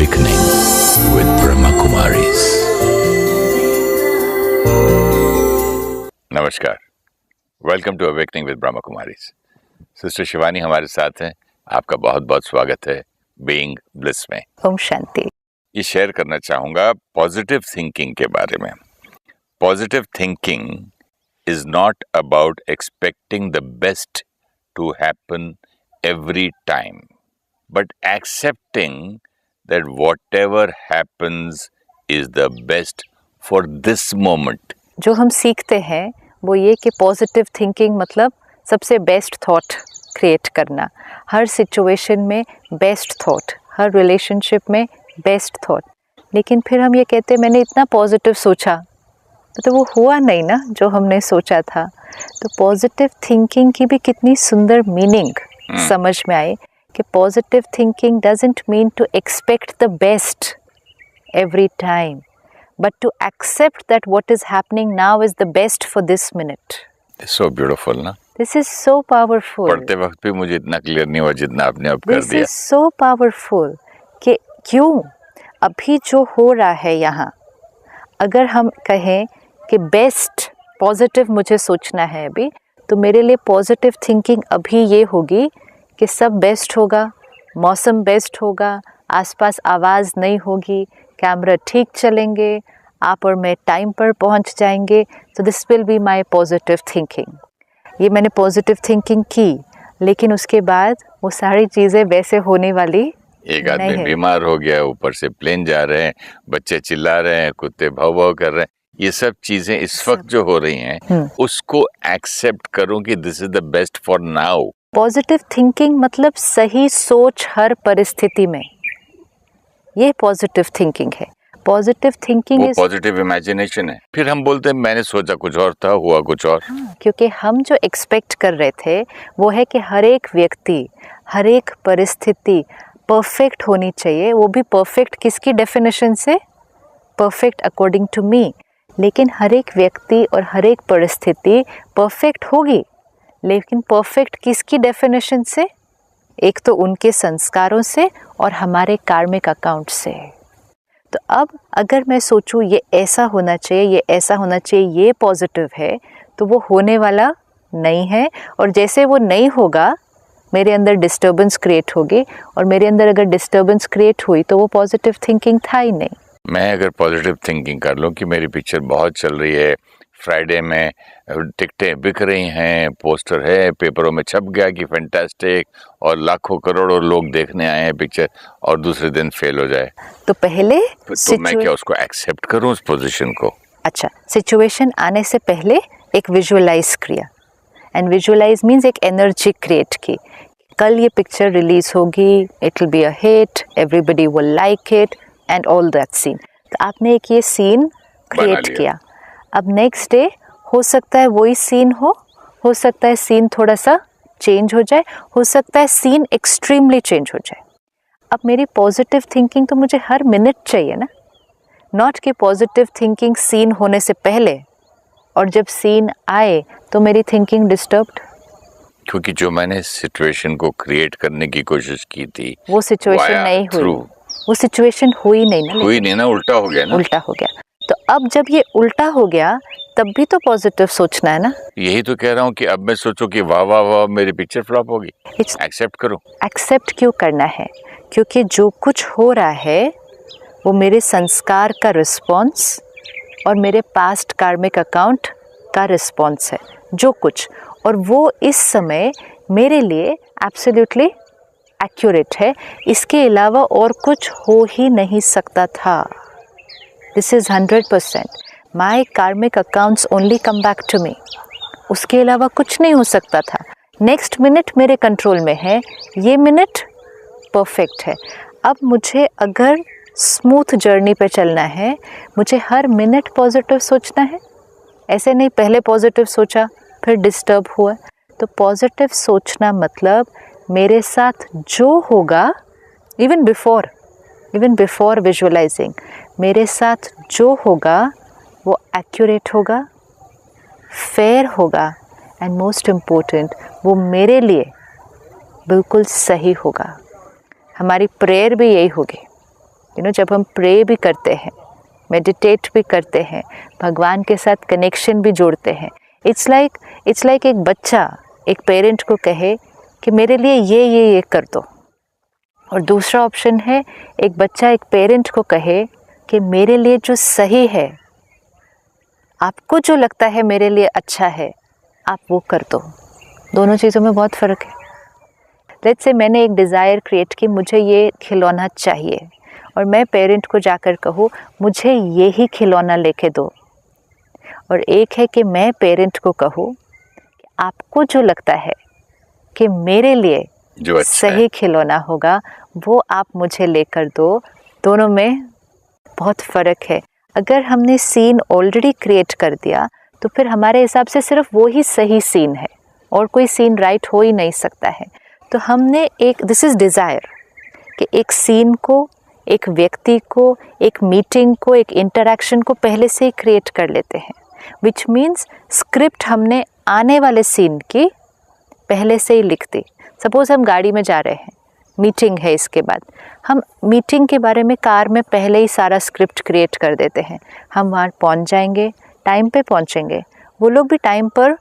Awakening with Brahma Kumaris. नमस्कार, welcome to awakening with Brahma Kumaris. Sister Shivani हमारे साथ हैं। आपका बहुत बहुत स्वागत है बीइंग ब्लिस में। ओम शांति। ये शेयर करना चाहूँगा पॉजिटिव थिंकिंग के बारे में। Positive thinking is not about expecting the best to happen every time, but accepting that whatever happens is the best for this moment. जो हम सीखते हैं वो ये कि पॉजिटिव थिंकिंग मतलब सबसे बेस्ट थॉट क्रिएट करना, हर सिचुएशन में बेस्ट थॉट, हर रिलेशनशिप में बेस्ट थॉट। लेकिन फिर हम ये कहते हैं मैंने इतना पॉजिटिव सोचा, तो वो हुआ नहीं ना जो हमने सोचा था। तो पॉजिटिव थिंकिंग की भी कितनी सुंदर मीनिंग समझ में आए कि positive thinking doesn't mean to expect the best every time, but to accept that what is happening now is the best for this minute. So beautiful ना? This is so powerful. पढ़ते वक्त भी मुझे इतना क्लियर नहीं हुआ जितना आपने अब कर दिया। This is so powerful कि क्यों अभी जो हो रहा है यहाँ, अगर हम कहें कि बेस्ट पॉजिटिव मुझे सोचना है अभी, तो मेरे लिए पॉजिटिव थिंकिंग अभी ये होगी कि सब बेस्ट होगा, मौसम बेस्ट होगा, आसपास आवाज़ नहीं होगी, कैमरा ठीक चलेंगे, आप और मैं टाइम पर पहुंच जाएंगे। तो this will be my positive thinking. ये मैंने पॉजिटिव थिंकिंग की, लेकिन उसके बाद वो सारी चीज़ें वैसे होने वाली एक आदमी बीमार हो गया, ऊपर से प्लेन जा रहे हैं, बच्चे चिल्ला रहे हैं, कुत्ते भाव भाव कर रहे हैं, ये सब चीजें इस वक्त जो हो रही हैं उसको एक्सेप्ट करूं कि this is the best for now. Positive thinking मतलब सही सोच हर परिस्थिति में, ये पॉजिटिव थिंकिंग है। पॉजिटिव थिंकिंग वो पॉजिटिव इमेजिनेशन है। फिर हम बोलते हैं मैंने सोचा कुछ और था, हुआ कुछ और। क्योंकि हम जो एक्सपेक्ट कर रहे थे वो है कि हर एक व्यक्ति, हर एक परिस्थिति परफेक्ट होनी चाहिए। वो भी परफेक्ट किसकी डेफिनेशन से? Perfect according to me. लेकिन हर एक व्यक्ति और हर एक परिस्थिति परफेक्ट होगी, लेकिन परफेक्ट किसकी डेफिनेशन से? एक तो उनके संस्कारों से और हमारे कार्मिक अकाउंट से। तो अब अगर मैं सोचूं ये ऐसा होना चाहिए, ये ऐसा होना चाहिए, ये पॉजिटिव है, तो वो होने वाला नहीं है। और जैसे वो नहीं होगा, मेरे अंदर डिस्टर्बेंस क्रिएट होगी, और मेरे अंदर अगर डिस्टर्बेंस क्रिएट हुई तो वो पॉजिटिव थिंकिंग था ही नहीं। मैं अगर पॉजिटिव थिंकिंग कर लूँ कि मेरी पिक्चर बहुत चल रही है, फ्राइडे में टिकटें बिक रही हैं, पोस्टर है, पेपरों में छप गया कि फैंटास्टिक, और लाखों करोड़ों लोग देखने आए हैं पिक्चर, और दूसरे दिन फेल हो जाए, तो पहले तो मैं क्या उसको एक्सेप्ट करूं उस पोजीशन को? अच्छा, सिचुएशन आने से पहले एक विजुअलाइज किया, एंड विजुअलाइज मीन्स एक एनर्जी क्रिएट की। कल ये पिक्चर रिलीज होगी, it will be a hit, everybody will like it and all that scene. तो आपने एक ये सीन क्रिएट किया। अब नेक्स्ट डे हो सकता है वही सीन हो सकता है सीन थोड़ा सा चेंज हो जाए, हो सकता है सीन एक्सट्रीमली चेंज हो जाए। अब मेरी पॉजिटिव थिंकिंग तो मुझे हर मिनट चाहिए ना, नॉट कि पॉजिटिव थिंकिंग सीन होने से पहले और जब सीन आए तो मेरी थिंकिंग डिस्टर्ब्ड। क्योंकि जो मैंने सिचुएशन को क्रिएट करने की कोशिश की थी वो सिचुएशन नहीं हुई, वो सिचुएशन हुई नहीं ना, उल्टा हो गया ना। उल्टा हो गया। तो अब जब ये उल्टा हो गया तब भी तो पॉजिटिव सोचना है ना। यही तो कह रहा हूँ कि अब मैं सोचूं कि वाह वाह वाह मेरी पिक्चर फ्लॉप होगी, एक्सेप्ट करो। एक्सेप्ट क्यों करना है? क्योंकि जो कुछ हो रहा है वो मेरे संस्कार का रिस्पॉन्स और मेरे पास्ट कार्मिक अकाउंट का रिस्पॉन्स है, जो कुछ, और वो इस समय मेरे लिए एब्सोल्युटली एक्यूरेट है। इसके अलावा और कुछ हो ही नहीं सकता था। This is 100%। My karmic accounts only come back to me. उसके अलावा कुछ नहीं हो सकता था। नेक्स्ट मिनट मेरे कंट्रोल में है, ये मिनट परफेक्ट है। अब मुझे अगर स्मूथ जर्नी पे चलना है, मुझे हर मिनट पॉजिटिव सोचना है। ऐसे नहीं पहले पॉजिटिव सोचा फिर डिस्टर्ब हुआ। तो पॉजिटिव सोचना मतलब मेरे साथ जो होगा, इवन बिफोर विजुअलाइजिंग, मेरे साथ जो होगा वो एक्यूरेट होगा, फेयर होगा, एंड मोस्ट इम्पोर्टेंट वो मेरे लिए बिल्कुल सही होगा। हमारी प्रेयर भी यही होगी जब हम प्रे भी करते हैं, मेडिटेट भी करते हैं, भगवान के साथ कनेक्शन भी जोड़ते हैं, इट्स लाइक एक बच्चा एक पेरेंट को कहे कि मेरे लिए ये कर दो। और दूसरा ऑप्शन है एक बच्चा एक पेरेंट को कहे कि मेरे लिए जो सही है, आपको जो लगता है मेरे लिए अच्छा है, आप वो कर दो। दोनों चीज़ों में बहुत फ़र्क है। लेट्स से मैंने एक डिज़ायर क्रिएट की, मुझे ये खिलौना चाहिए, और मैं पेरेंट को जाकर कहूँ मुझे ये ही खिलौना लेके दो। और एक है कि मैं पेरेंट को कहूँ कि आपको जो लगता है कि मेरे लिए जो अच्छा सही खिलौना होगा वो आप मुझे लेकर दो। दोनों में बहुत फ़र्क है। अगर हमने सीन ऑलरेडी क्रिएट कर दिया तो फिर हमारे हिसाब से सिर्फ वो ही सही सीन है और कोई सीन राइट हो ही नहीं सकता है। तो हमने दिस इज़ डिज़ायर कि एक सीन को, एक व्यक्ति को, एक मीटिंग को, एक इंटरेक्शन को पहले से ही क्रिएट कर लेते हैं, विच मीन्स स्क्रिप्ट हमने आने वाले सीन की पहले से ही लिख दी। सपोज़ हम गाड़ी में जा रहे हैं, मीटिंग है, इसके बाद हम मीटिंग के बारे में कार में पहले ही सारा स्क्रिप्ट क्रिएट कर देते हैं। हम वहाँ पहुँच जाएंगे, टाइम पे पहुँचेंगे, वो लोग भी टाइम पर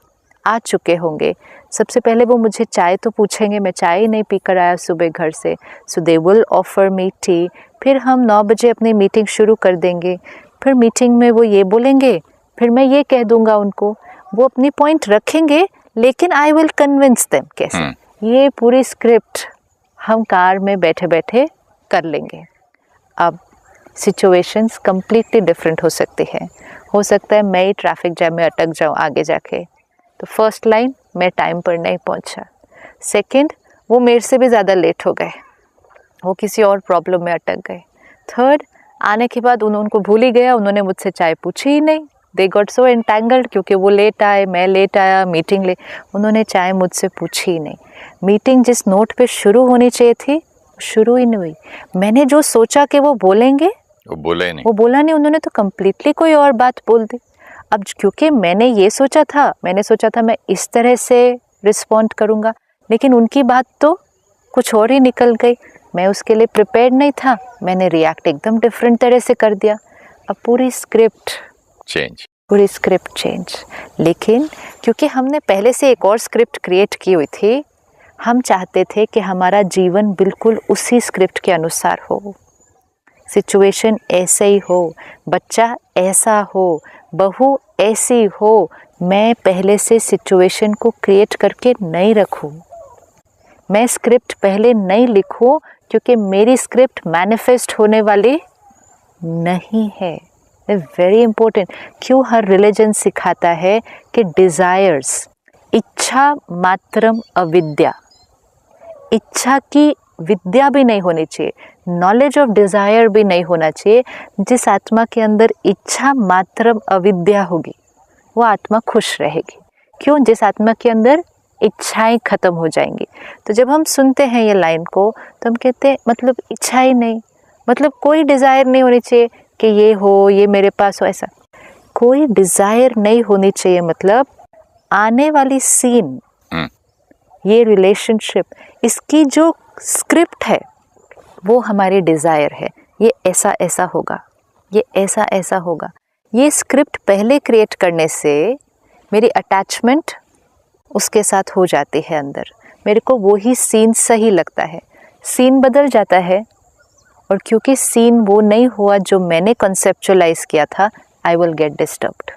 आ चुके होंगे। सबसे पहले वो मुझे चाय तो पूछेंगे, मैं चाय ही नहीं पी कर आया सुबह घर से, so they will offer me tea. फिर हम 9 बजे अपनी मीटिंग शुरू कर देंगे। फिर मीटिंग में वो ये बोलेंगे, फिर मैं ये कह दूँगा उनको, वो अपनी पॉइंट रखेंगे, लेकिन आई विल कन्विंस देम। कैसे? ये पूरी स्क्रिप्ट हम कार में बैठे बैठे कर लेंगे। अब सिचुएशंस कम्प्लीटली डिफरेंट हो सकती है। हो सकता है मैं ही ट्रैफिक जैम में अटक जाऊँ आगे जाके, तो फर्स्ट लाइन मैं टाइम पर नहीं पहुँचा। सेकंड, वो मेरे से भी ज़्यादा लेट हो गए, वो किसी और प्रॉब्लम में अटक गए। थर्ड, आने के बाद उनको भूल ही गया, उन्होंने मुझसे चाय पूछी ही नहीं। दे गॉट सो एंटेंगल्ड, क्योंकि वो लेट आए, मैं लेट आया, मीटिंग उन्होंने चाय मुझसे पूछी ही नहीं। मीटिंग जिस नोट पे शुरू होनी चाहिए थी शुरू ही नहीं हुई। मैंने जो सोचा कि वो बोलेंगे वो बोला नहीं, उन्होंने तो कम्प्लीटली कोई और बात बोल दी। अब क्योंकि मैंने सोचा था मैं इस तरह से रिस्पॉन्ड करूँगा, लेकिन उनकी बात तो कुछ और ही निकल गई। मैं उसके लिए प्रिपेयर्ड नहीं था, मैंने रिएक्ट एकदम डिफरेंट तरह से कर दिया। अब पूरी स्क्रिप्ट चेंज। लेकिन क्योंकि हमने पहले से एक और स्क्रिप्ट क्रिएट की हुई थी, हम चाहते थे कि हमारा जीवन बिल्कुल उसी स्क्रिप्ट के अनुसार हो, सिचुएशन ऐसे ही हो, बच्चा ऐसा हो, बहू ऐसी हो। मैं पहले से सिचुएशन को क्रिएट करके नहीं रखूं, मैं स्क्रिप्ट पहले नहीं लिखूं, क्योंकि मेरी स्क्रिप्ट मैनिफेस्ट होने वाली नहीं है। Very important. क्यों हर रिलीजन सिखाता है कि डिज़ायर्स, इच्छा मात्रम अविद्या, इच्छा की विद्या भी नहीं होनी चाहिए, नॉलेज ऑफ डिज़ायर भी नहीं होना चाहिए। जिस आत्मा के अंदर इच्छा मात्रम अविद्या होगी वो आत्मा खुश रहेगी। क्यों? जिस आत्मा के अंदर इच्छाएं खत्म हो जाएंगी। तो जब हम सुनते हैं ये लाइन को तो हम कहते हैं मतलब इच्छा ही नहीं, मतलब कोई डिज़ायर नहीं होनी चाहिए कि ये हो, ये मेरे पास हो, ऐसा कोई डिज़ायर नहीं होनी चाहिए। मतलब आने वाली सीन, ये रिलेशनशिप, इसकी जो स्क्रिप्ट है वो हमारी डिज़ायर है। ये ऐसा ऐसा होगा, ये ऐसा ऐसा होगा। ये स्क्रिप्ट पहले क्रिएट करने से मेरी अटैचमेंट उसके साथ हो जाती है अंदर, मेरे को वही सीन सही लगता है। सीन बदल जाता है, और क्योंकि सीन वो नहीं हुआ जो मैंने कॉन्सेप्चुअलाइज किया था, I will get disturbed.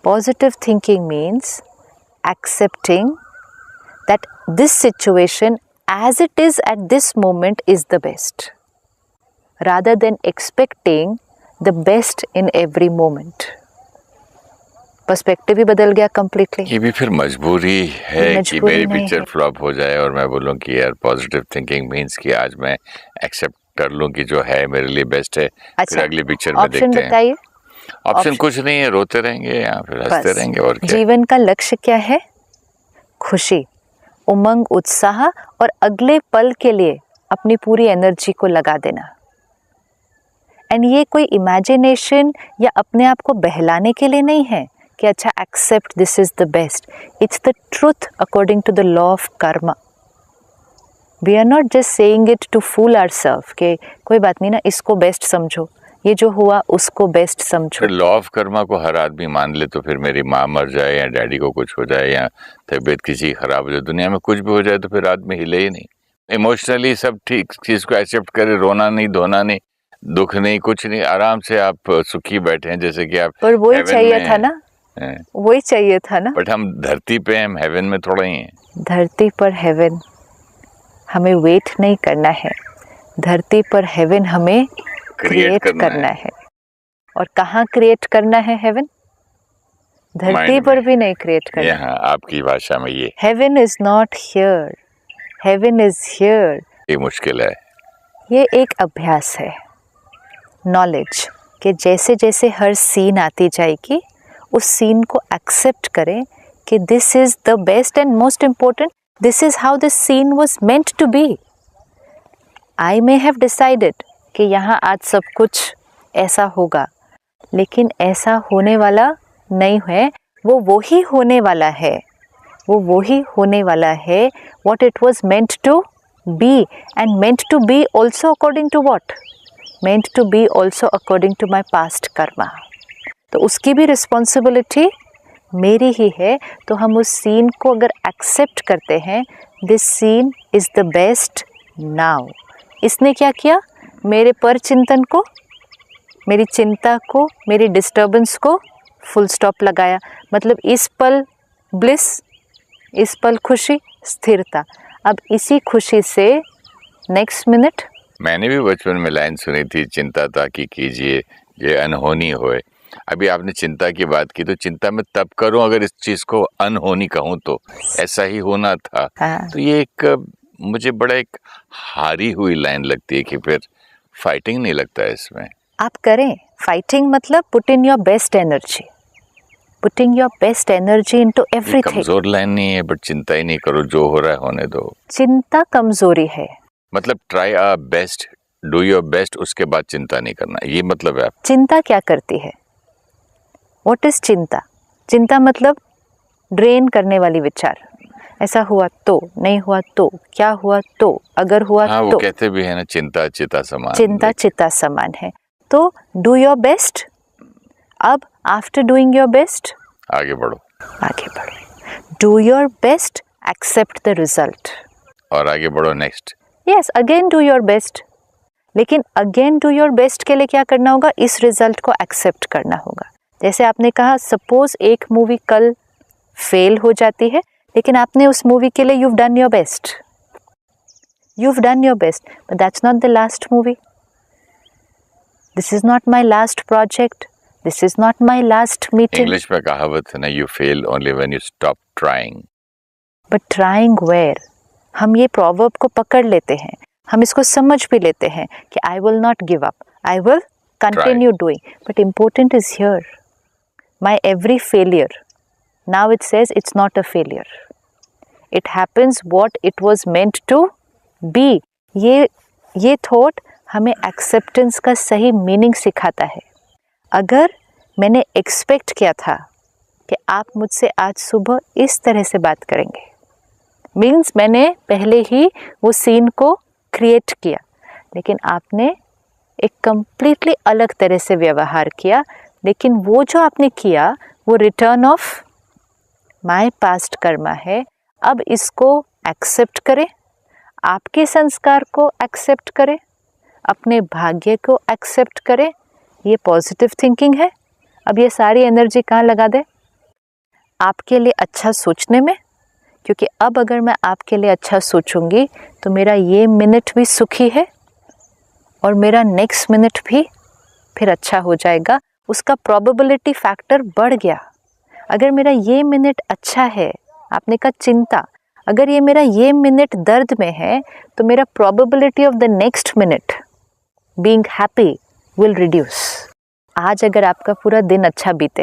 Positive thinking means accepting that this situation as it is at this moment is the best, rather than expecting the best in every moment. Perspective ही बदल गया कम्प्लीटली। ये भी फिर मजबूरी है कि मेरी पिक्चर फ्लॉप हो जाए और मैं बोलूँ कि यार पॉजिटिव थिंकिंग मीन्स कि आज मैं एक्सेप्ट कर लूँ कि जो है मेरे लिए बेस्ट है। अच्छा, फिर अगली पिक्चर में देखते हैं। ऑप्शन कुछ नहीं है, रोते रहेंगे या फिर हंसते रहेंगे। और क्या जीवन का लक्ष्य क्या है? खुशी, उमंग, उत्साह, और अगले पल के लिए अपनी पूरी एनर्जी को लगा देना। एंड ये कोई इमेजिनेशन या अपने आप को बहलाने के लिए नहीं है कि अच्छा accept this is the best. It's the truth according to the law of karma. We are not just saying it to fool ourselves कि कोई बात नहीं ना, इसको बेस्ट समझो, ये जो हुआ उसको बेस्ट समझो। फिर लॉ ऑफ कर्मा को हर आदमी मान ले तो फिर मेरी माँ मर जाए या डैडी को कुछ हो जाए या तबीयत किसी खराब हो जाए, दुनिया में कुछ भी हो जाए तो फिर आदमी हिले ही नहीं। इमोशनली सब ठीक, चीज को एक्सेप्ट करे, रोना नहीं, धोना नहीं, दुख नहीं, कुछ नहीं, आराम से आप सुखी बैठे हैं जैसे कि आप। पर वही चाहिए था ना, वही चाहिए था ना। बट हम धरती पे हैं, हम हेवन में थोड़ा ही हैं। धरती पर हेवन हमें वेट नहीं करना है, धरती पर हेवन हमें क्रिएट करना है। और कहाँ क्रिएट करना है हेवन? धरती पर भी नहीं क्रिएट करना। यहाँ आपकी भाषा में ये heaven is not here, heaven is here. ये मुश्किल है। ये एक अभ्यास है, नॉलेज, कि जैसे जैसे हर सीन आती जाएगी उस सीन को एक्सेप्ट करें कि this is the best and most important, this is how this scene was meant to be. I may have decided कि यहाँ आज सब कुछ ऐसा होगा, लेकिन ऐसा होने वाला नहीं है, वो वही होने वाला है, वो वही होने वाला है what it was meant to be, and meant to be also according to what? Meant to be also according to my past karma. तो उसकी भी रिस्पॉन्सिबिलिटी मेरी ही है। तो हम उस सीन को अगर एक्सेप्ट करते हैं, this scene is the best now. इसने क्या किया? मेरे पर चिंतन को, मेरी चिंता को, मेरी डिस्टर्बेंस को फुल स्टॉप लगाया। मतलब इस पल ब्लिस, इस पल खुशी, स्थिरता। अब इसी खुशी से नेक्स्ट मिनट। मैंने भी बचपन में लाइन सुनी थी, चिंता ताकि कीजिए ये अनहोनी होए। अभी आपने चिंता की बात की, तो चिंता मैं तब करूं अगर इस चीज को अनहोनी कहूं तो ऐसा ही होना था। तो ये एक मुझे बड़ा एक हारी हुई लाइन लगती है कि फिर फाइटिंग नहीं लगता है इसमें। आप करें फाइटिंग, मतलब put in your best energy, putting your best energy into everything. कमजोर लाइन नहीं है, बट चिंता ही नहीं करो, जो हो रहा है होने दो। चिंता कमजोरी है। मतलब try our best, do your best, उसके बाद चिंता नहीं करना, ये मतलब है। चिंता क्या करती है? व्हाट इज चिंता? चिंता मतलब ड्रेन करने वाली विचार। ऐसा हुआ तो, नहीं हुआ तो, क्या हुआ तो, अगर हुआ हाँ, तो। वो कहते भी है ना, चिंता चिता समान। चिंता चिता समान है। तो डू योर बेस्ट। अब आफ्टर डूइंग योर बेस्ट आगे बढ़ो, आगे बढ़ो। Do your best, accept the result, और आगे बढ़ो next. Yes, again do your best. लेकिन अगेन डू योर बेस्ट के लिए क्या करना होगा? इस रिजल्ट को एक्सेप्ट करना होगा। जैसे आपने कहा, सपोज एक मूवी कल फेल हो जाती है, लेकिन आपने उस मूवी के लिए you've done your best, you've done your best, but that's not the last movie. This is not my last project. This is not my last meeting. English में कहावत है ना, you fail only when you stop trying. But trying where? हम ये proverb को पकड़ लेते हैं, हम इसको समझ भी लेते हैं कि I will not give up, I will continue doing. But important is here, my every failure. Now it says it's not a failure. It happens what it was meant to be. ये thought हमें acceptance का सही meaning सिखाता है। अगर मैंने expect किया था कि आप मुझसे आज सुबह इस तरह से बात करेंगे, मीन्स मैंने पहले ही वो सीन को क्रिएट किया, लेकिन आपने एक कम्प्लीटली अलग तरह से व्यवहार किया। लेकिन वो जो आपने किया वो return of my past Karma है। अब इसको एक्सेप्ट करें, आपके संस्कार को एक्सेप्ट करें, अपने भाग्य को एक्सेप्ट करें। ये पॉजिटिव थिंकिंग है। अब ये सारी एनर्जी कहाँ लगा दें? आपके लिए अच्छा सोचने में, क्योंकि अब अगर मैं आपके लिए अच्छा सोचूंगी तो मेरा ये मिनट भी सुखी है और मेरा नेक्स्ट मिनट भी फिर अच्छा हो जाएगा। उसका प्रोबेबिलिटी फैक्टर बढ़ गया। अगर मेरा ये मिनट अच्छा है, आपने कहा चिंता, अगर ये मेरा ये मिनट दर्द में है तो मेरा probability of the next minute being happy will reduce. आज अगर आपका पूरा दिन अच्छा बीते,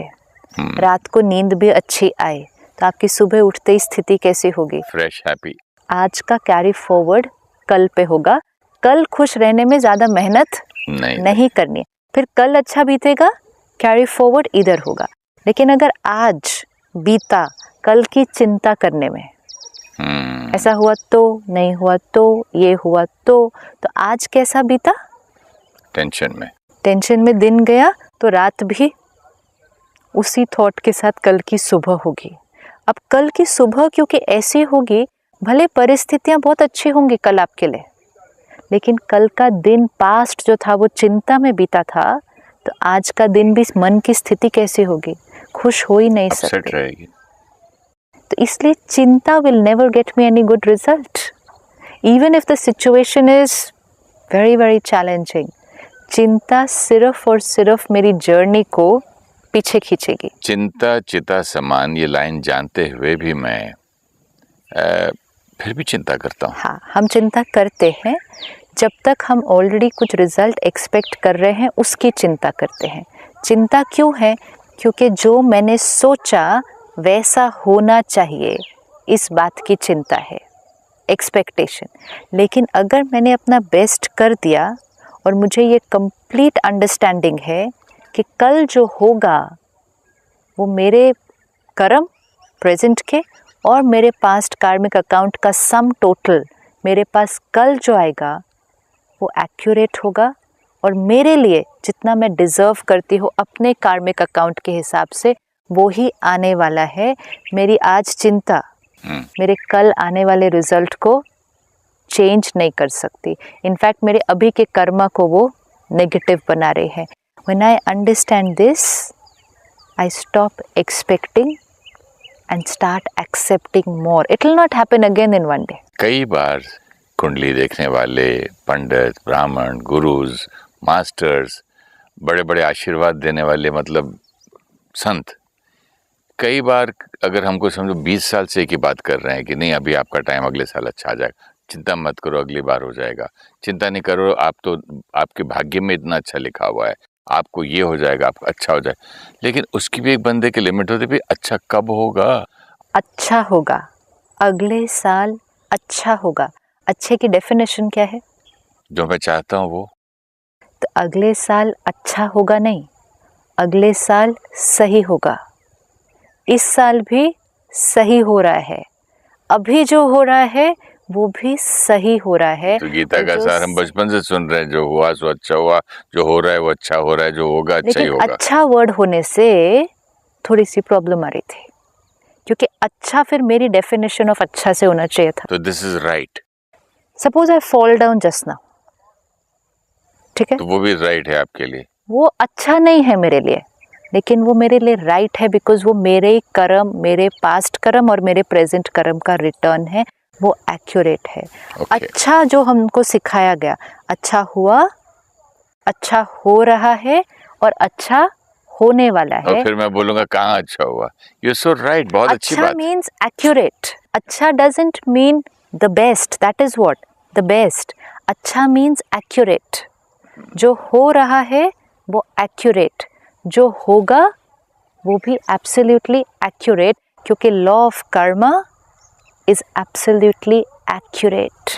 रात को नींद भी अच्छी आए, तो आपकी सुबह उठते ही स्थिति कैसी होगी? Fresh, happy. आज का कैरी फॉरवर्ड कल पे होगा। कल खुश रहने में ज़्यादा मेहनत नहीं करनी है। फिर कल अच्छा बीतेगा, कैरी फॉरवर्ड इधर होगा। लेकिन अगर आज बीता कल की चिंता करने में, ऐसा हुआ तो, नहीं हुआ तो, ये हुआ तो आज कैसा बीता? टेंशन में दिन गया तो रात भी उसी थॉट के साथ कल की सुबह होगी। अब कल की सुबह क्योंकि ऐसी होगी, भले परिस्थितियां बहुत अच्छी होंगी कल आपके लिए, लेकिन कल का दिन पास्ट जो था वो चिंता में बीता था, तो आज का दिन भी मन की स्थिति कैसी होगी? खुश हो ही नहीं सकती रहेगी। तो इसलिए चिंता will never get me any good result, even if the situation is very very challenging. चिंता सिर्फ और सिर्फ मेरी जर्नी को पीछे खींचेगी। चिंता चिता समान, ये लाइन जानते हुए भी मैं फिर भी चिंता करता हूँ। हाँ, हम चिंता करते हैं जब तक हम ऑलरेडी कुछ रिजल्ट एक्सपेक्ट कर रहे हैं, उसकी चिंता करते हैं। चिंता क्यों है? क्योंकि जो मैंने सोचा वैसा होना चाहिए, इस बात की चिंता है, एक्सपेक्टेशन। लेकिन अगर मैंने अपना बेस्ट कर दिया और मुझे ये कंप्लीट अंडरस्टैंडिंग है कि कल जो होगा वो मेरे कर्म प्रेजेंट के और मेरे पास्ट कार्मिक अकाउंट का सम टोटल, मेरे पास कल जो आएगा वो एक्यूरेट होगा और मेरे लिए जितना मैं डिज़र्व करती हूँ अपने कार्मिक अकाउंट के हिसाब से, वो ही आने वाला है। मेरी आज चिंता मेरे कल आने वाले रिजल्ट को चेंज नहीं कर सकती। इनफैक्ट मेरे अभी के कर्मा को वो नेगेटिव बना रहे हैं। When I understand this, I stop expecting and start accepting more. It will not happen again in one day. कई बार कुंडली देखने वाले पंडित, ब्राह्मण, गुरुज, मास्टर्स, बड़े बड़े आशीर्वाद देने वाले मतलब संत, कई बार अगर हमको समझो 20 साल से एक ही बात कर रहे हैं कि नहीं अभी आपका टाइम अगले साल अच्छा आ जाएगा, चिंता मत करो अगली बार हो जाएगा, चिंता नहीं करो आप तो आपके भाग्य में इतना अच्छा लिखा हुआ है, आपको ये हो जाएगा, आपको अच्छा हो जाएगा। लेकिन उसकी भी एक बंदे की लिमिट होती है, अच्छा कब होगा? अच्छा होगा, अगले साल अच्छा होगा। अच्छे की डेफिनेशन क्या है? जो मैं चाहता हूँ वो। तो अगले साल अच्छा होगा नहीं, अगले साल सही होगा। इस साल भी सही हो रहा है, अभी जो हो रहा है वो भी सही हो रहा है। तो गीता का सार हम बचपन से सुन रहे हैं, जो हुआ सो अच्छा हुआ, जो हो रहा है वो अच्छा हो रहा है, जो होगा अच्छा ही होगा। अच्छा वर्ड होने से थोड़ी सी प्रॉब्लम आ रही थी, क्योंकि अच्छा फिर मेरी डेफिनेशन ऑफ अच्छा से होना चाहिए था। तो this is right. Suppose I fall down just now, ठीक है, तो वो भी राइट है आपके लिए। वो अच्छा नहीं है मेरे लिए, लेकिन वो मेरे लिए राइट है बिकॉज वो मेरे कर्म, मेरे पास्ट कर्म और मेरे प्रेजेंट कर्म का रिटर्न है, वो एक्यूरेट है। अच्छा जो हमको सिखाया गया, अच्छा हुआ, अच्छा हो रहा है और अच्छा होने वाला है। और फिर मैं बोलूंगा कहाँ अच्छा हुआ। यू सो राइट, बहुत अच्छी बात। अच्छा मीन्स एक्यूरेट। अच्छा doesn't mean the best, that is what the best. अच्छा मीन्स एक्यूरेट। जो हो रहा है वो एक्यूरेट, जो होगा वो भी एब्सोल्युटली एक्यूरेट, क्योंकि law of Karma is absolutely accurate.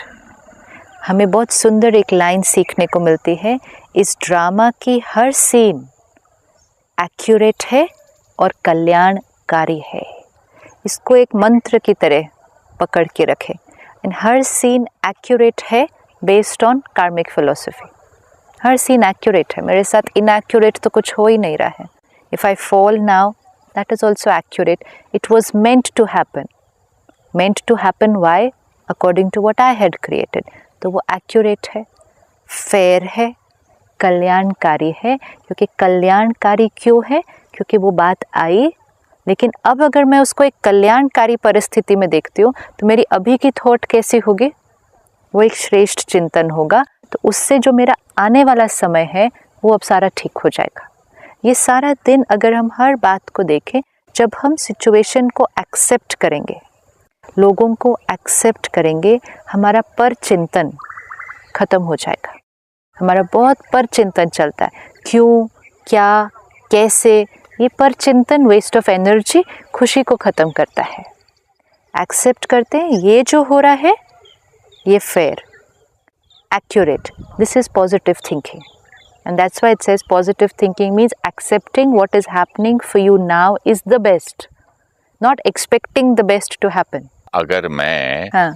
हमें बहुत सुंदर एक लाइन सीखने को मिलती है, इस ड्रामा की हर सीन एक्यूरेट है और कल्याणकारी है। इसको एक मंत्र की तरह पकड़ के रखें। एंड हर सीन एक्यूरेट है बेस्ड ऑन कार्मिक फिलोसफी। हर सीन एक्यूरेट है, मेरे साथ इनएक्यूरेट तो कुछ हो ही नहीं रहा है। If I fall now that is also accurate, it was meant to happen. Meant to happen why? According to what I had created. तो वो एक्यूरेट है, फेयर है, कल्याणकारी है। क्योंकि कल्याणकारी क्यों है? क्योंकि वो बात आई, लेकिन अब अगर मैं उसको एक कल्याणकारी परिस्थिति में देखती हूँ तो मेरी अभी की थॉट कैसी होगी? वो एक श्रेष्ठ चिंतन होगा। तो उससे जो मेरा आने वाला समय है वो अब सारा ठीक हो जाएगा। ये सारा दिन अगर हम हर बात को देखें, जब हम सिचुएशन को एक्सेप्ट करेंगे, लोगों को एक्सेप्ट करेंगे, हमारा पर चिंतन खत्म हो जाएगा। हमारा बहुत पर चिंतन चलता है, क्यों, क्या, कैसे। ये पर चिंतन वेस्ट ऑफ एनर्जी, खुशी को ख़त्म करता है। एक्सेप्ट करते हैं ये जो हो रहा है ये fair, accurate. This is positive thinking, and that's why it says positive thinking means accepting what is happening for you now is the best, not expecting the best to happen. अगर मैं हाँ,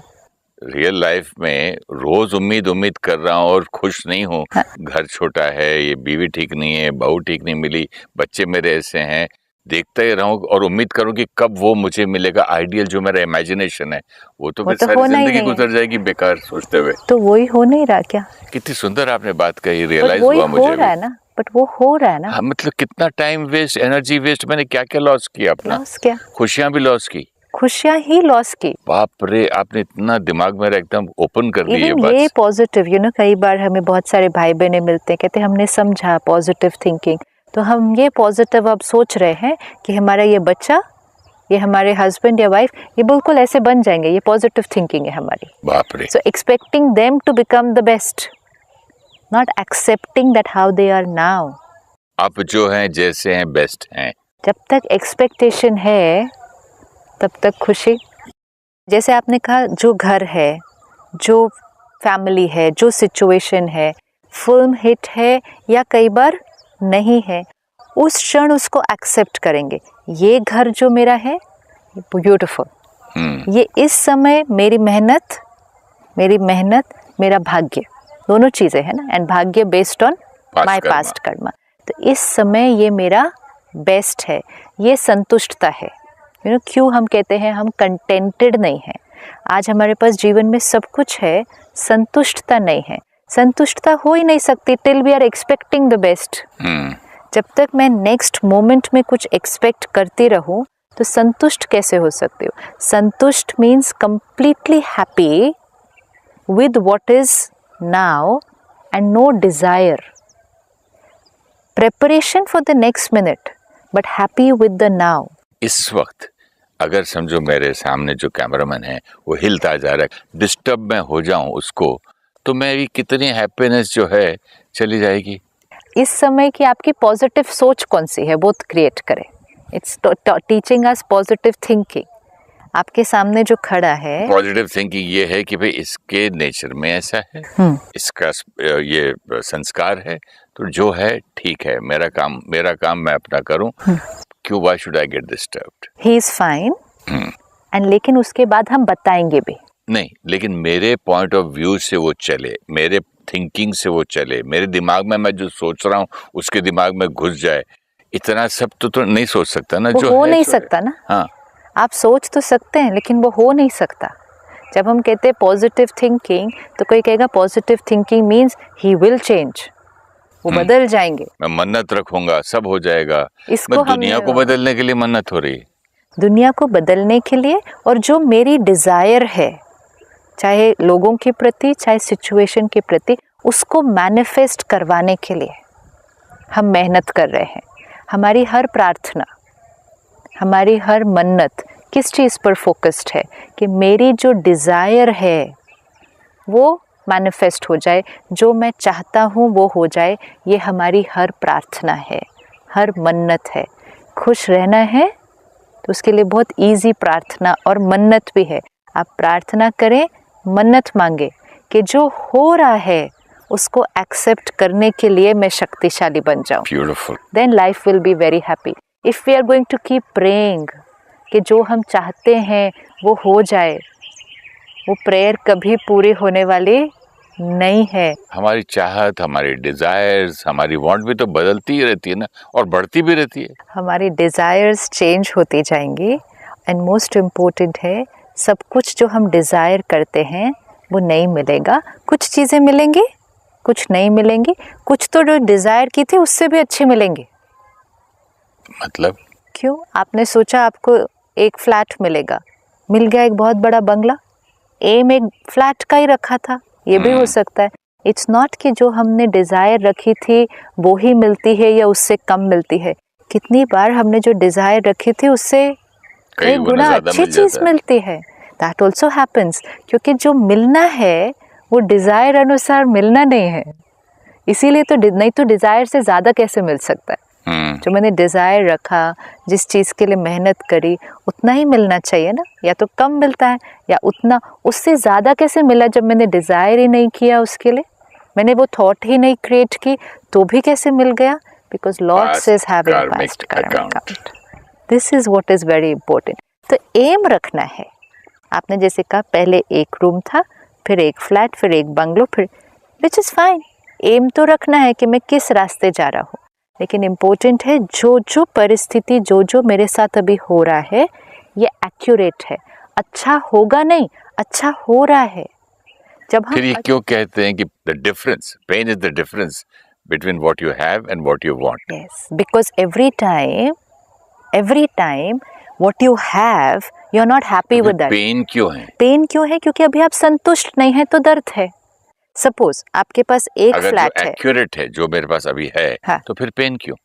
रियल लाइफ में रोज उम्मीद कर रहा हूँ और खुश नहीं हूँ, हाँ। घर छोटा है, ये बीवी ठीक नहीं है, बहू ठीक नहीं मिली, बच्चे मेरे ऐसे हैं, देखता ही रहूं और उम्मीद करूं कि कब वो मुझे मिलेगा आइडियल, जो मेरा इमेजिनेशन है, वो तो फिर सारी होना ही जिंदगी नहीं है। गुजर जाएगी बेकार सोचते हुए। तो वही हो नहीं रहा क्या? कितनी सुंदर आपने बात कही, बट रियलाइज वही हुआ हो मुझे रहा भी। है ना, बट वो हो रहा है ना। हाँ, मतलब कितना टाइम वेस्ट, एनर्जी वेस्ट, मैंने क्या क्या लॉस किया अपना, लॉस क्या? खुशियां भी लॉस की। खुशियां ही लॉस की। बाप रे, आपने इतना दिमाग मेरा एकदम ओपन कर दी ये इवन बात। ये पॉजिटिव, कई बार हमें बहुत सारे भाई बहने मिलते हैं, कहते हैं हमने समझा पॉजिटिव थिंकिंग, तो हम ये पॉजिटिव अब सोच रहे हैं कि हमारा ये बच्चा, ये हमारे हस्बैंड या वाइफ, ये बिल्कुल ऐसे बन जाएंगे। ये पॉजिटिव थिंकिंग है हमारी। बाप रे। So expecting them to become the best, not accepting that how they are now. आप जो हैं जैसे हैं बेस्ट हैं। जब तक एक्सपेक्टेशन है तब तक खुशी। जैसे आपने कहा, जो घर है, जो फैमिली है, जो सिचुएशन है, फिल्म हिट है या कई बार नहीं है, उस क्षण उसको एक्सेप्ट करेंगे। ये घर जो मेरा है, ब्यूटीफुल, ये इस समय मेरी मेहनत, मेरा भाग्य, दोनों चीज़ें है ना, एंड भाग्य based on my past Karma. तो इस समय ये मेरा बेस्ट है, ये संतुष्टता है। क्यों हम कहते हैं हम कंटेंटेड नहीं हैं? आज हमारे पास जीवन में सब कुछ है, संतुष्टता नहीं है। संतुष्टता हो ही नहीं सकती till we are expecting the best. जब तक मैं नेक्स्ट मोमेंट में कुछ एक्सपेक्ट करती रहूं, तो संतुष्ट कैसे हो सकती हूँ? संतुष्ट means completely happy with what is now and no desire. Preparation for the next minute, but happy with the now. इस वक्त अगर समझो मेरे सामने जो कैमरामैन है वो हिलता जा रहा है, डिस्टर्ब मैं हो जाऊं उसको, तो मेरी कितनी हैप्पीनेस जो है चली जाएगी। इस समय की आपकी पॉजिटिव सोच कौन सी है, वो क्रिएट करें। It's teaching us positive thinking. आपके सामने जो खड़ा है, पॉजिटिव थिंकिंग ये है कि भाई इसके नेचर में ऐसा है, इसका ये संस्कार है, तो जो है ठीक है, मेरा काम मैं अपना करूं, क्यों, why should I get disturbed? He is fine, and लेकिन उसके बाद हम बताएंगे भी नहीं, लेकिन मेरे पॉइंट ऑफ व्यू से वो चले, मेरे थिंकिंग से वो चले, मेरे दिमाग में मैं जो सोच रहा हूँ उसके दिमाग में घुस जाए, इतना सब तो नहीं सोच सकता ना। जो हो नहीं सकता ना। हाँ, आप सोच तो सकते हैं लेकिन वो हो नहीं सकता। जब हम कहते हैं पॉजिटिव थिंकिंग, तो कोई कहेगा positive thinking means he will change, वो बदल जाएंगे। मैं मन्नत रखूंगा सब हो जाएगा। इसको मैं दुनिया को बदलने के लिए मन्नत हो रही है, दुनिया को बदलने के लिए, और जो मेरी डिज़ायर है, चाहे लोगों के प्रति चाहे सिचुएशन के प्रति, उसको मैनिफेस्ट करवाने के लिए हम मेहनत कर रहे हैं। हमारी हर प्रार्थना, हमारी हर मन्नत किस चीज़ पर फोकस्ड है कि मेरी जो डिज़ायर है वो मैनिफेस्ट हो जाए, जो मैं चाहता हूँ वो हो जाए। ये हमारी हर प्रार्थना है, हर मन्नत है। खुश रहना है तो उसके लिए बहुत इजी प्रार्थना और मन्नत भी है। आप प्रार्थना करें, मन्नत मांगे कि जो हो रहा है उसको एक्सेप्ट करने के लिए मैं शक्तिशाली बन जाऊं। Beautiful. Then life will be very happy. If we are going to keep praying कि जो हम चाहते हैं वो हो जाए, वो प्रेयर कभी पूरी होने वाली नहीं है। हमारी चाहत, हमारी डिजायर्स, हमारी वांट भी तो बदलती ही रहती है ना, और बढ़ती भी रहती है। हमारी डिज़ायर्स चेंज होती जाएंगी, एंड मोस्ट इम्पोर्टेंट है, सब कुछ जो हम डिज़ायर करते हैं वो नहीं मिलेगा। कुछ चीज़ें मिलेंगी, कुछ नहीं मिलेंगी, कुछ तो जो डिज़ायर की थी उससे भी अच्छी मिलेंगी। मतलब क्यों? आपने सोचा आपको एक फ्लैट मिलेगा, मिल गया एक बहुत बड़ा बंगला। एम एक फ्लैट का ही रखा था, ये भी हो सकता है। इट्स नॉट कि जो हमने डिज़ायर रखी थी वो ही मिलती है या उससे कम मिलती है। कितनी बार हमने जो डिज़ायर रखी थी उससे कई गुना अच्छी चीज़ मिलती है। दैट ऑल्सो हैपन्स, क्योंकि जो मिलना है वो डिज़ायर अनुसार मिलना नहीं है। इसीलिए तो नहीं तो डिज़ायर से ज़्यादा कैसे मिल सकता है? जो मैंने डिज़ायर रखा, जिस चीज़ के लिए मेहनत करी, उतना ही मिलना चाहिए ना। या तो कम मिलता है या उतना, उससे ज़्यादा कैसे मिला जब मैंने डिज़ायर ही नहीं किया उसके लिए, मैंने वो थॉट ही नहीं क्रिएट की, तो भी कैसे मिल गया? Because Lord says having past account. This is what is very important. तो एम रखना है, आपने जैसे कहा पहले एक रूम था, फिर एक फ्लैट, फिर एक बंगलो, फिर विच इज़ फाइन। एम तो रखना है कि मैं किस रास्ते जा रहा हूँ, लेकिन इम्पोर्टेंट है जो जो परिस्थिति जो मेरे साथ अभी हो रहा है ये एक्यूरेट है। अच्छा होगा नहीं, अच्छा हो रहा है। जब हम फिर ये क्यों कहते हैं कि the difference, pain is the difference between what you have and what you want? Yes, because every time what you have you are not happy with that. Pain क्यों है? पेन क्यों है? क्योंकि अभी आप संतुष्ट नहीं है तो दर्द है। सपोज आपके पास एक अगर फ्लैट जो है, एक्यूरेट है जो मेरे पास अभी है, हाँ, तो फिर पेन क्यों?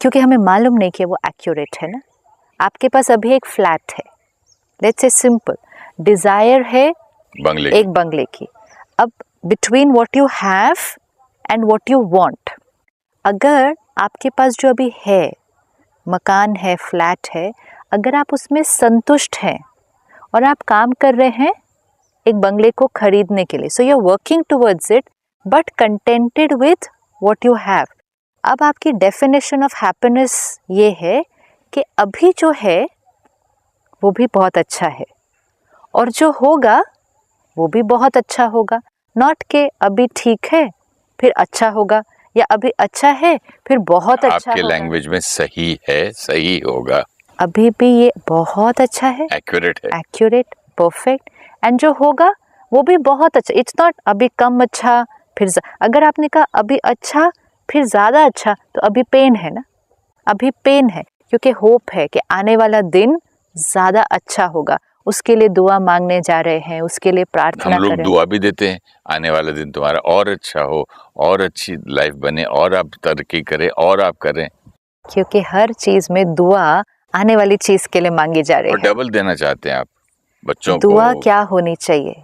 क्योंकि हमें मालूम नहीं कि वो एक्यूरेट है ना। आपके पास अभी एक फ्लैट है, लेट्स से सिंपल, डिजायर है बंगले एक बंगले की। अब between what you have and what you want, अगर आपके पास जो अभी है, मकान है, फ्लैट है, अगर आप उसमें संतुष्ट हैं और आप काम कर रहे हैं एक बंगले को खरीदने के लिए, so you are working towards it but contented with what you have. अब आपकी डेफिनेशन ऑफ हैप्पीनेस ये है कि अभी जो है वो भी बहुत अच्छा है और जो होगा वो भी बहुत अच्छा होगा। नॉट के अभी ठीक है फिर अच्छा होगा, या अभी अच्छा है फिर बहुत अच्छा आपके होगा। लैंग्वेज में सही है, सही होगा, अभी भी ये बहुत अच्छा है, एक्यूरेट है। एक्यूरेट, परफेक्ट, एंड जो होगा वो भी बहुत अच्छा। इट्स नॉट अभी कम अच्छा फिर अगर आपने कहा अभी अच्छा फिर ज़्यादा अच्छा, तो अभी पेन है ना, अभी पेन है, क्योंकि होप है कि आने वाला दिन ज़्यादा अच्छा होगा। उसके लिए दुआ मांगने जा रहे हैं, उसके लिए प्रार्थना हम लोग करें। दुआ भी देते हैं, आने वाला दिन तुम्हारा और अच्छा हो, और अच्छी लाइफ बने, और आप तरक्की करें, और आप करें। क्योंकि हर चीज़ में दुआ आने वाली चीज़ के लिए मांगी जा रही और है। डबल देना चाहते हैं आप बच्चों दुआ को। क्या होनी चाहिए,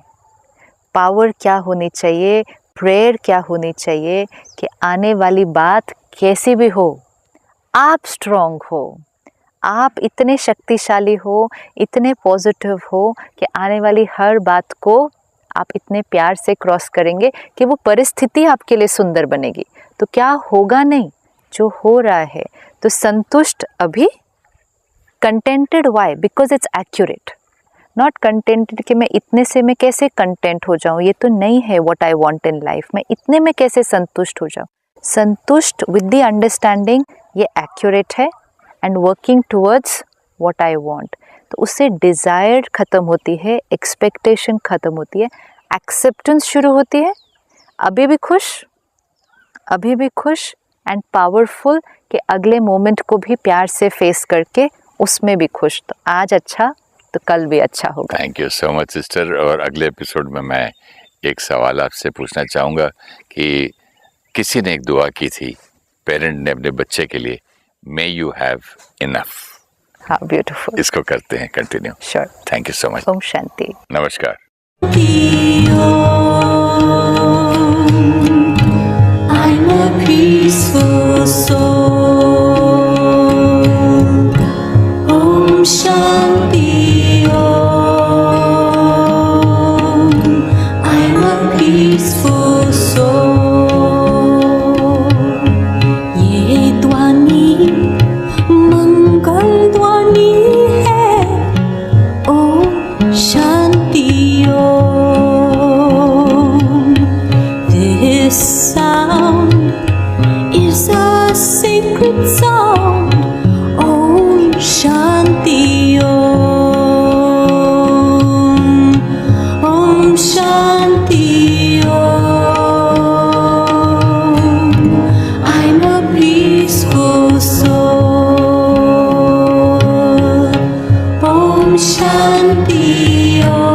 पावर क्या होनी चाहिए, प्रेयर क्या होनी चाहिए कि आने वाली बात कैसी भी हो, आप स्ट्रॉन्ग हो, आप इतने शक्तिशाली हो, इतने पॉजिटिव हो कि आने वाली हर बात को आप इतने प्यार से क्रॉस करेंगे कि वो परिस्थिति आपके लिए सुंदर बनेगी। तो क्या होगा नहीं, जो हो रहा है तो संतुष्ट अभी, contented why, because it's accurate, not contented कि मैं इतने से मैं कैसे कंटेंट हो जाऊं, ये तो नहीं है what I want in life, मैं इतने में कैसे संतुष्ट हो जाऊं। संतुष्ट विद द अंडरस्टैंडिंग ये एक्यूरेट है and working towards what I want. तो उससे डिज़ायर ख़त्म होती है, एक्सपेक्टेशन ख़त्म होती है, एक्सेप्टेंस शुरू होती है। अभी भी खुश एंड पावरफुल कि अगले मोमेंट को भी प्यार से फेस करके उसमें भी खुश। तो आज अच्छा तो कल भी अच्छा होगा। Thank you so much sister. और अगले एपिसोड में मैं एक सवाल आपसे पूछना चाहूँगा कि किसी ने एक दुआ की थी, पेरेंट ने अपने बच्चे के लिए, मे यू हैव इनफ। हाँ, ब्यूटीफुल। इसको करते हैं continue. Sure. Thank you so much. ओम शांति। नमस्कार। I'm a peaceful soul. Om Shanti Om. I'm a peaceful soul. ये ध्वनि मंगल ध्वनि है। Om Shanti Om. This sound is a sacred sound. Om Shanti Om. Om Shanti Om. I'm a peaceful soul. Om Shanti Om.